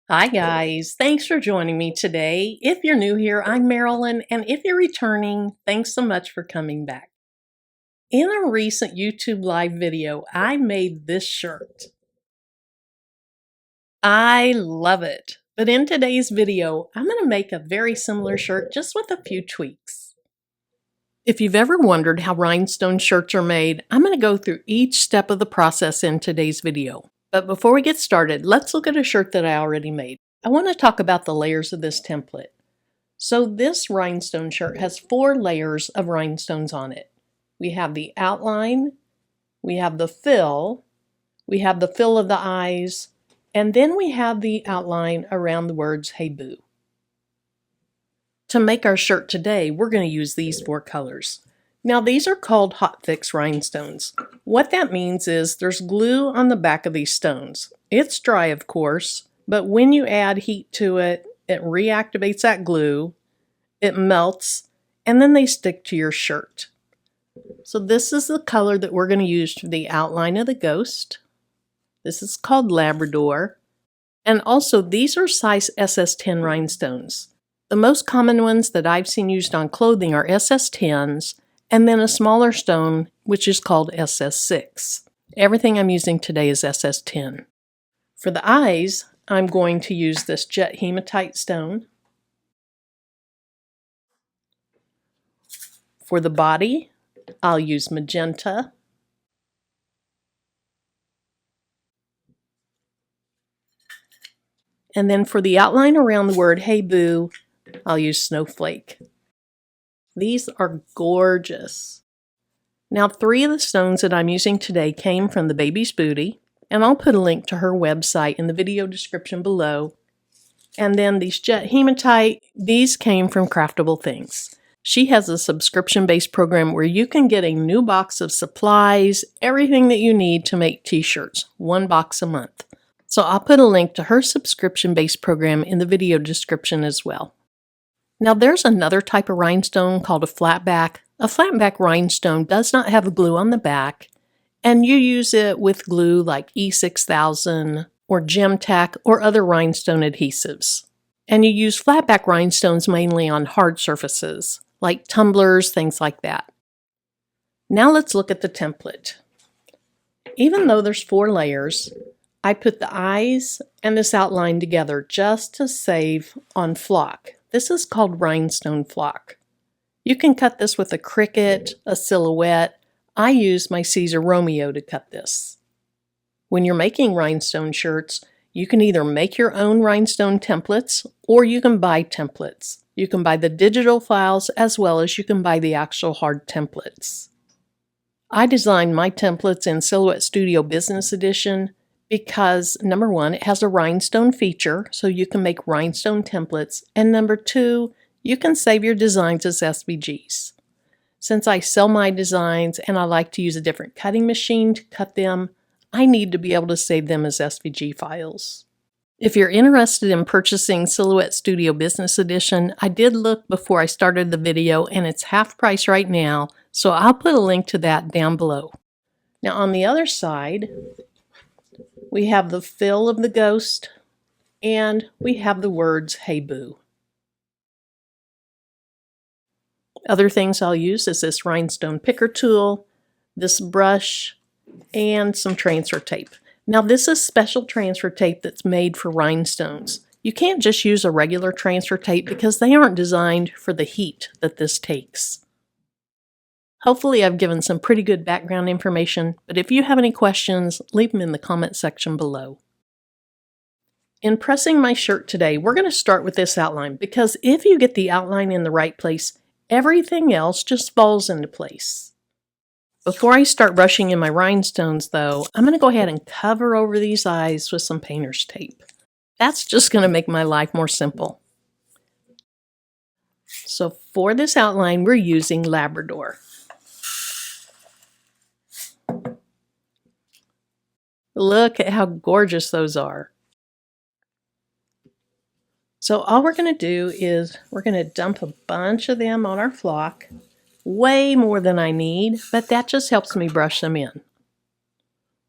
Hi guys, thanks for joining me today. If you're new here, I'm Marilyn, and if you're returning, thanks so much for coming back. In a recent YouTube live video, I made this shirt. I love it. But in today's video, I'm going to make a very similar shirt just with a few tweaks. If you've ever wondered how rhinestone shirts are made, I'm going to go through each step of the process in today's video. But before we get started, let's look at a shirt that I already made. I want to talk about the layers of this template. So this rhinestone shirt has 4 layers of rhinestones on it. We have the outline, we have the fill of the eyes, and then we have the outline around the words, "Hey Boo." To make our shirt today, we're going to use these 4 colors. Now these are called hot fix rhinestones. What that means is there's glue on the back of these stones. It's dry, of course, but when you add heat to it, it reactivates that glue, it melts, and then they stick to your shirt. So this is the color that we're going to use for the outline of the ghost. This is called Labrador. And also these are size SS10 rhinestones. The most common ones that I've seen used on clothing are SS10s, and then a smaller stone, which is called SS6. Everything I'm using today is SS10. For the eyes, I'm going to use this jet hematite stone. For the body, I'll use magenta. And then for the outline around the word "Hey Boo," I'll use snowflake. These are gorgeous. Now 3 of the stones that I'm using today came from the baby's booty, and I'll put a link to her website in the video description below. And then these jet hematite, these came from Craftable Things. She has a subscription-based program where you can get a new box of supplies, everything that you need to make t-shirts, 1 box a month. So I'll put a link to her subscription-based program in the video description as well. Now there's another type of rhinestone called a flatback. A flatback rhinestone does not have glue on the back, and you use it with glue like E6000 or Gem Tack or other rhinestone adhesives. And you use flatback rhinestones mainly on hard surfaces, like tumblers, things like that. Now let's look at the template. Even though there's 4 layers, I put the eyes and this outline together just to save on flock. This is called rhinestone flock. You can cut this with a Cricut, a silhouette. I use my Caesar Romeo to cut this. When you're making rhinestone shirts, you can either make your own rhinestone templates or you can buy templates. You can buy the digital files as well as you can buy the actual hard templates. I designed my templates in Silhouette Studio Business Edition because number 1, it has a rhinestone feature, so you can make rhinestone templates, and number 2, you can save your designs as SVGs. Since I sell my designs and I like to use a different cutting machine to cut them, I need to be able to save them as SVG files. If you're interested in purchasing Silhouette Studio Business Edition, I did look before I started the video and it's half price right now, so I'll put a link to that down below. Now on the other side, we have the fill of the ghost, and we have the words "Hey Boo." Other things I'll use is this rhinestone picker tool, this brush, and some transfer tape. Now this is special transfer tape that's made for rhinestones. You can't just use a regular transfer tape because they aren't designed for the heat that this takes. Hopefully I've given some pretty good background information, but if you have any questions, leave them in the comment section below. In pressing my shirt today, we're going to start with this outline because if you get the outline in the right place, everything else just falls into place. Before I start brushing in my rhinestones though, I'm going to go ahead and cover over these eyes with some painter's tape. That's just going to make my life more simple. So for this outline, we're using Labrador. Look at how gorgeous those are. So all we're going to do is we're going to dump a bunch of them on our flock. Way more than I need, but that just helps me brush them in.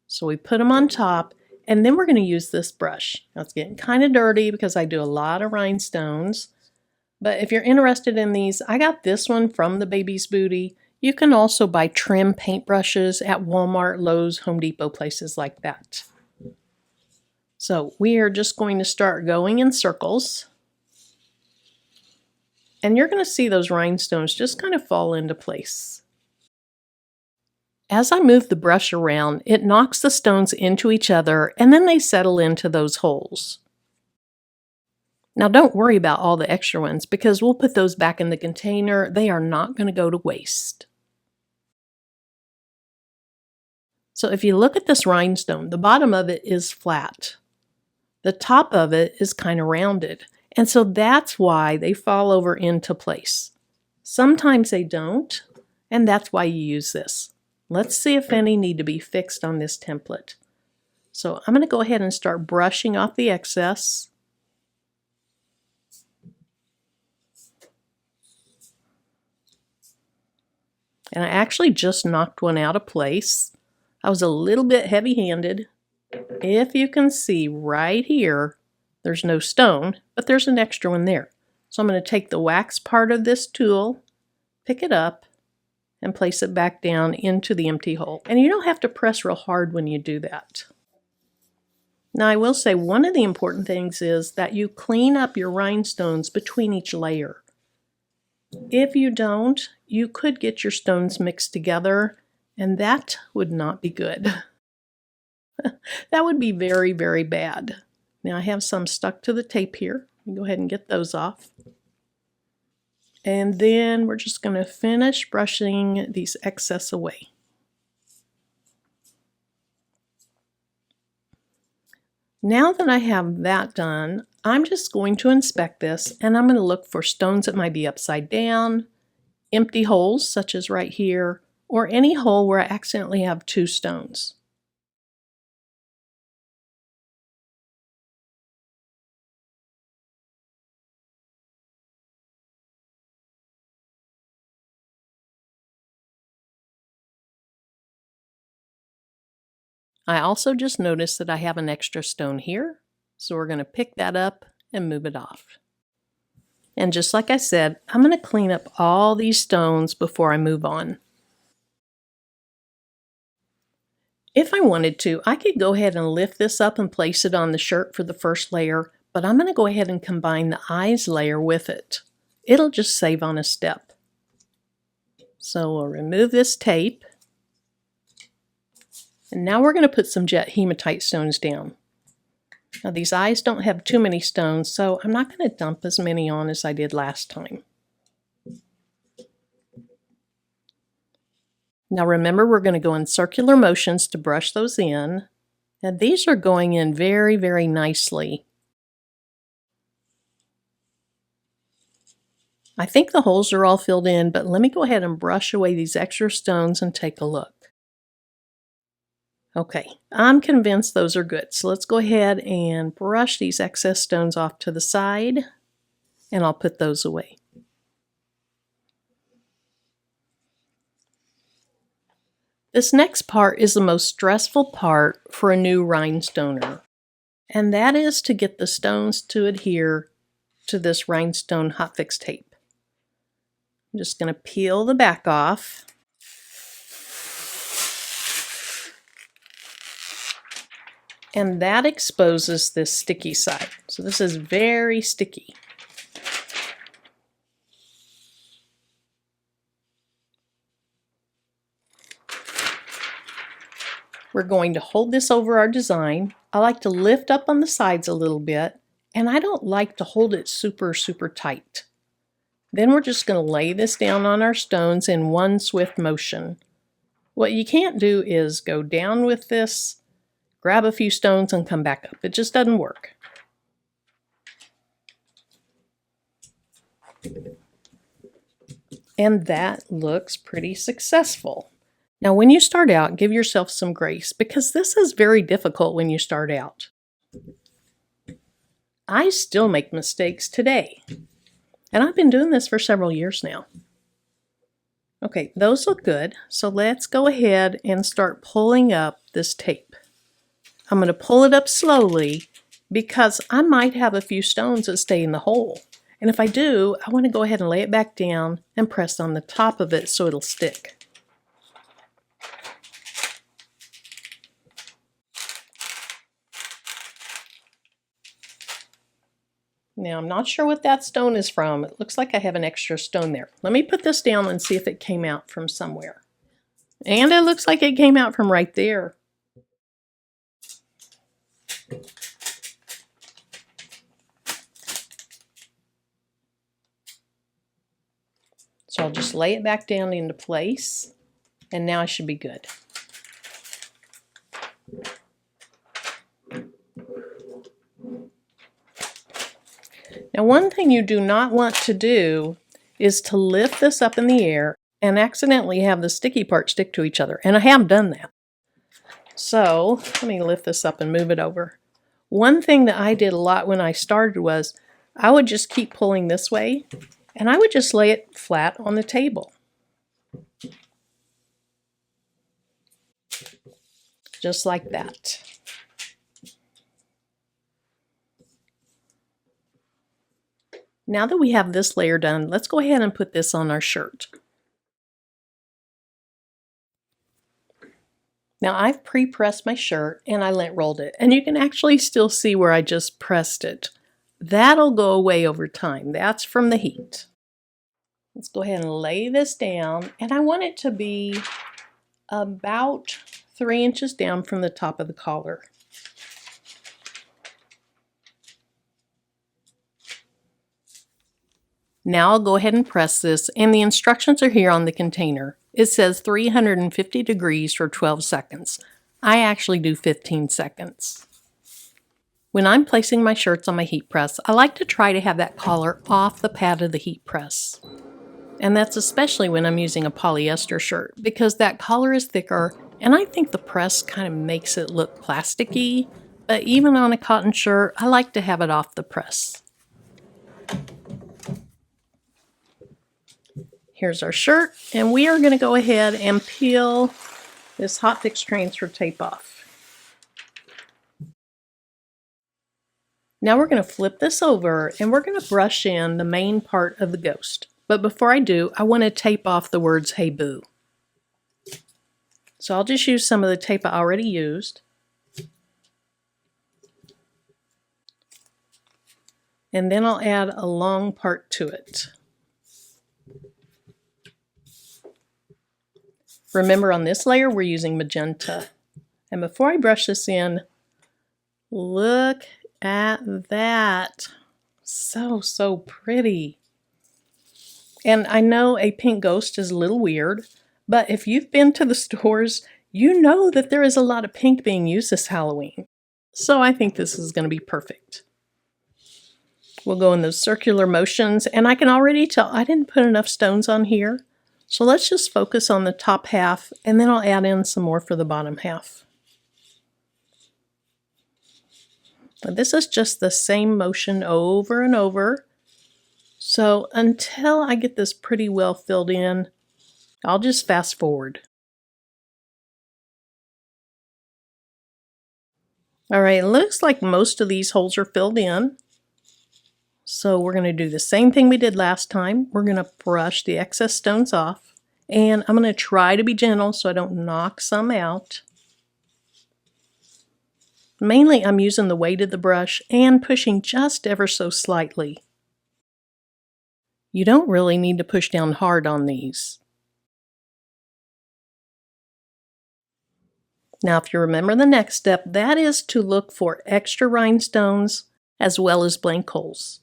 So we put them on top, And then we're going to use this brush. Now it's getting kind of dirty because I do a lot of rhinestones. But if you're interested in these, I got this one from the Baby's Booty. You can also buy trim paintbrushes at Walmart, Lowe's, Home Depot, places like that. So we are just going to start going in circles. And you're going to see those rhinestones just kind of fall into place. As I move the brush around, it knocks the stones into each other and then they settle into those holes. Now don't worry about all the extra ones because we'll put those back in the container. They are not going to go to waste. So if you look at this rhinestone, the bottom of it is flat. The top of it is kind of rounded. And so that's why they fall over into place. Sometimes they don't, and that's why you use this. Let's see if any need to be fixed on this template. So I'm going to go ahead and start brushing off the excess. And I actually just knocked one out of place. I was a little bit heavy-handed. If you can see right here, there's no stone, but there's an extra one there. So I'm going to take the wax part of this tool, pick it up, and place it back down into the empty hole. And you don't have to press real hard when you do that. Now I will say one of the important things is that you clean up your rhinestones between each layer. If you don't, you could get your stones mixed together, and that would not be good. That would be very, very bad. Now I have some stuck to the tape here. Go ahead and get those off. And then we're just going to finish brushing these excess away. Now that I have that done, I'm just going to inspect this and I'm going to look for stones that might be upside down, empty holes such as right here, or any hole where I accidentally have two stones. I also just noticed that I have an extra stone here, so we're going to pick that up and move it off. And just like I said, I'm going to clean up all these stones before I move on. If I wanted to, I could go ahead and lift this up and place it on the shirt for the first layer, but I'm going to go ahead and combine the eyes layer with it. It'll just save on a step. So we'll remove this tape. And now we're going to put some jet hematite stones down. Now these eyes don't have too many stones, so I'm not going to dump as many on as I did last time. Now remember, we're going to go in circular motions to brush those in. And these are going in very, very nicely. I think the holes are all filled in, but let me go ahead and brush away these extra stones and take a look. Okay, I'm convinced those are good. So let's go ahead and brush these excess stones off to the side, and I'll put those away. This next part is the most stressful part for a new rhinestoner, and that is to get the stones to adhere to this rhinestone hotfix tape. I'm just going to peel the back off. And that exposes this sticky side. So this is very sticky. We're going to hold this over our design. I like to lift up on the sides a little bit, and I don't like to hold it super, super tight. Then we're just going to lay this down on our stones in one swift motion. What you can't do is go down with this, grab a few stones and come back up. It just doesn't work. And that looks pretty successful. Now when you start out, give yourself some grace because this is very difficult when you start out. I still make mistakes today. And I've been doing this for several years now. Okay, those look good. So let's go ahead and start pulling up this tape. I'm going to pull it up slowly because I might have a few stones that stay in the hole. And if I do, I want to go ahead and lay it back down and press on the top of it so it'll stick. Now, I'm not sure what that stone is from. It looks like I have an extra stone there. Let me put this down and see if it came out from somewhere. And it looks like it came out from right there. So I'll just lay it back down into place, and now I should be good. Now, one thing you do not want to do is to lift this up in the air and accidentally have the sticky part stick to each other, and I have done that. So let me lift this up and move it over. One thing that I did a lot when I started was I would just keep pulling this way, and I would just lay it flat on the table. Just like that. Now that we have this layer done, let's go ahead and put this on our shirt. Now I've pre-pressed my shirt and I lint rolled it, and you can actually still see where I just pressed it. That'll go away over time. That's from the heat. Let's go ahead and lay this down, and I want it to be about 3 inches down from the top of the collar. Now I'll go ahead and press this, and the instructions are here on the container. It says 350 degrees for 12 seconds. I actually do 15 seconds. When I'm placing my shirts on my heat press, I like to try to have that collar off the pad of the heat press. And that's especially when I'm using a polyester shirt, because that collar is thicker, and I think the press kind of makes it look plasticky. But even on a cotton shirt, I like to have it off the press. Here's our shirt, and we are going to go ahead and peel this hot fix transfer tape off. Now we're going to flip this over, and we're going to brush in the main part of the ghost. But before I do, I want to tape off the words, "Hey Boo." So I'll just use some of the tape I already used. And then I'll add a long part to it. Remember, on this layer, we're using magenta. And before I brush this in, look at that. So pretty. And I know a pink ghost is a little weird, but if you've been to the stores, you know that there is a lot of pink being used this Halloween. So I think this is going to be perfect. We'll go in those circular motions, and I can already tell I didn't put enough stones on here. So let's just focus on the top half, and then I'll add in some more for the bottom half. But this is just the same motion over and over. So until I get this pretty well filled in, I'll just fast forward. All right, it looks like most of these holes are filled in. So we're going to do the same thing we did last time. We're going to brush the excess stones off, and I'm going to try to be gentle so I don't knock some out. Mainly I'm using the weight of the brush and pushing just ever so slightly. You don't really need to push down hard on these. Now, if you remember the next step, that is to look for extra rhinestones as well as blank holes.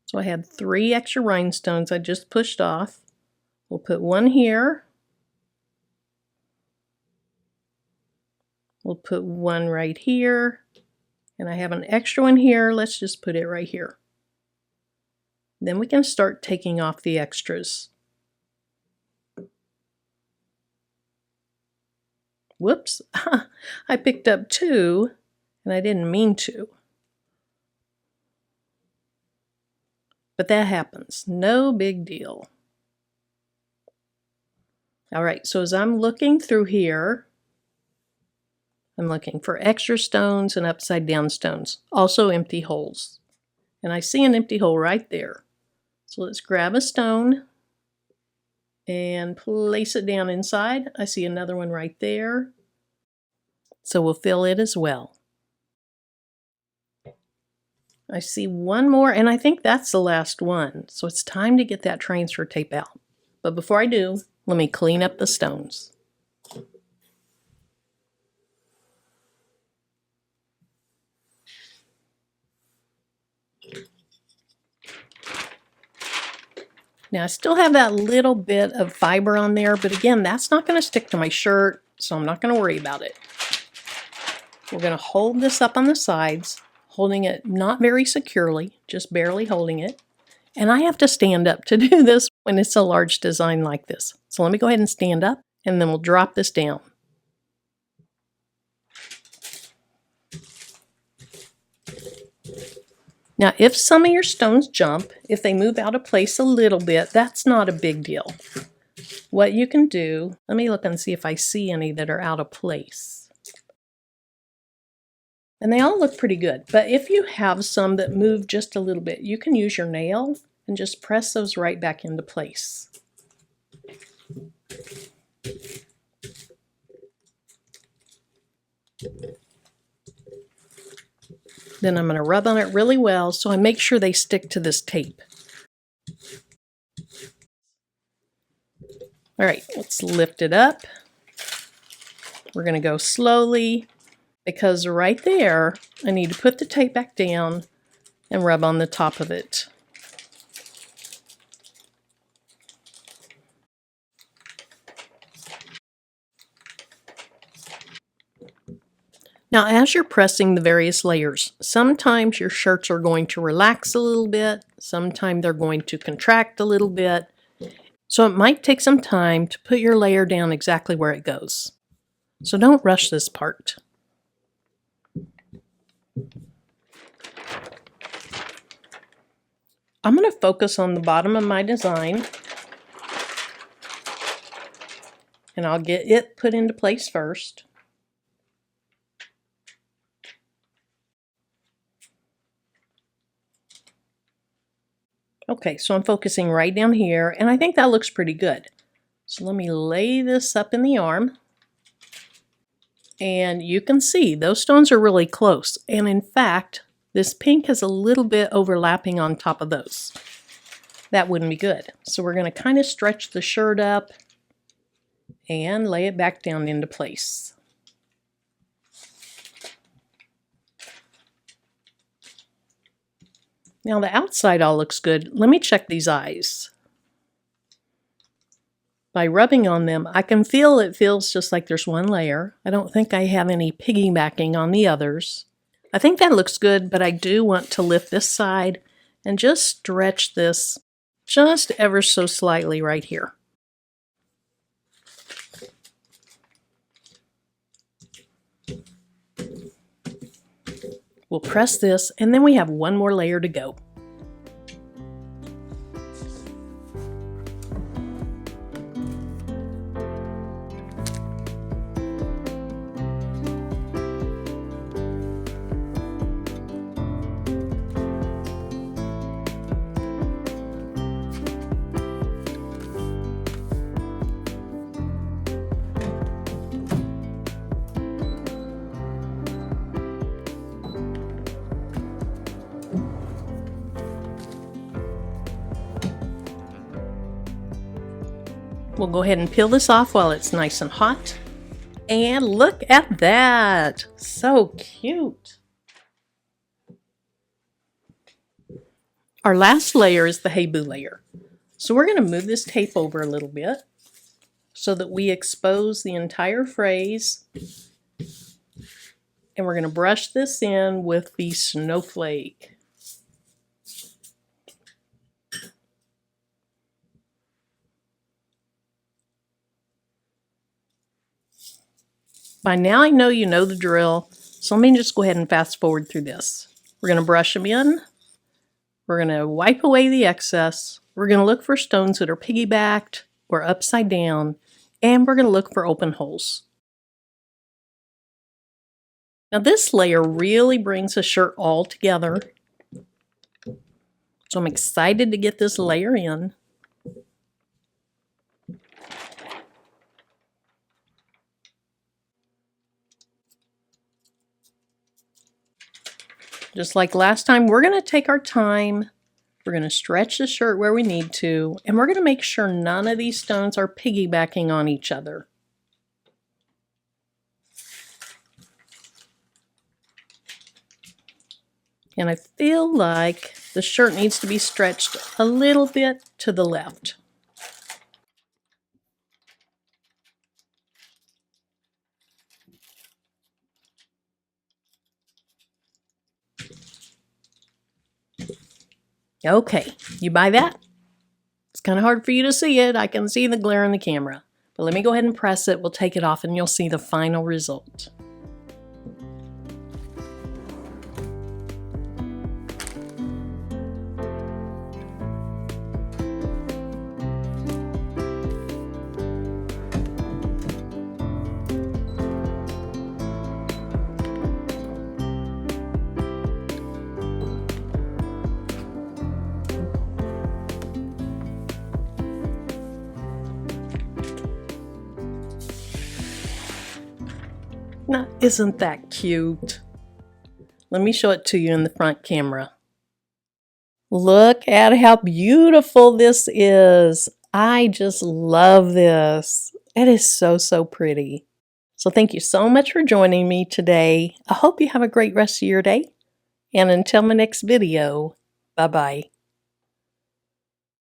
So I had 3 extra rhinestones I just pushed off. We'll put one here. We'll put one right here. And I have an extra one here. Let's just put it right here. Then we can start taking off the extras. Whoops, I picked up 2 and I didn't mean to. But that happens, no big deal. All right, so as I'm looking through here, I'm looking for extra stones and upside down stones, also empty holes. And I see an empty hole right there. So let's grab a stone and place it down inside. I see another one right there. So we'll fill it as well. I see one more, and I think that's the last one. So it's time to get that transfer tape out. But before I do, let me clean up the stones. Now I still have that little bit of fiber on there, but again, that's not going to stick to my shirt, so I'm not going to worry about it. We're going to hold this up on the sides, holding it not very securely, just barely holding it. And I have to stand up to do this when it's a large design like this. So let me go ahead and stand up, and then we'll drop this down. Now, if some of your stones jump, if they move out of place a little bit, that's not a big deal. What you can do, let me look and see if I see any that are out of place. And they all look pretty good, but if you have some that move just a little bit, you can use your nail and just press those right back into place. Then I'm going to rub on it really well so I make sure they stick to this tape. All right, let's lift it up. We're going to go slowly because right there, I need to put the tape back down and rub on the top of it. Now, as you're pressing the various layers, sometimes your shirts are going to relax a little bit, sometimes they're going to contract a little bit. So it might take some time to put your layer down exactly where it goes. So don't rush this part. I'm going to focus on the bottom of my design, and I'll get it put into place first. Okay, so I'm focusing right down here, and I think that looks pretty good. So let me lay this up in the arm. And you can see those stones are really close. And in fact, this pink is a little bit overlapping on top of those. That wouldn't be good. So we're going to kind of stretch the shirt up and lay it back down into place. Now the outside all looks good. Let me check these eyes. By rubbing on them, I can feel it feels just like there's one layer. I don't think I have any piggybacking on the others. I think that looks good, but I do want to lift this side and just stretch this just ever so slightly right here. We'll press this, and then we have one more layer to go. We'll go ahead and peel this off while it's nice and hot. And look at that! So cute! Our last layer is the Hey Boo layer. So we're going to move this tape over a little bit so that we expose the entire phrase. And we're going to brush this in with the snowflake. By now I know you know the drill, so let me just go ahead and fast forward through this. We're going to brush them in. We're going to wipe away the excess. We're going to look for stones that are piggybacked or upside down, and we're going to look for open holes. Now this layer really brings the shirt all together. So I'm excited to get this layer in. Just like last time, we're going to take our time. We're going to stretch the shirt where we need to, and we're going to make sure none of these stones are piggybacking on each other. And I feel like the shirt needs to be stretched a little bit to the left. Okay, you buy that? It's kind of hard for you to see it. I can see the glare in the camera. But let me go ahead and press it. We'll take it off and you'll see the final result. Now, isn't that cute? Let me show it to you in the front camera. Look at how beautiful this is. I just love this. It is so, so pretty. So thank you so much for joining me today. I hope you have a great rest of your day. And until my next video, bye-bye.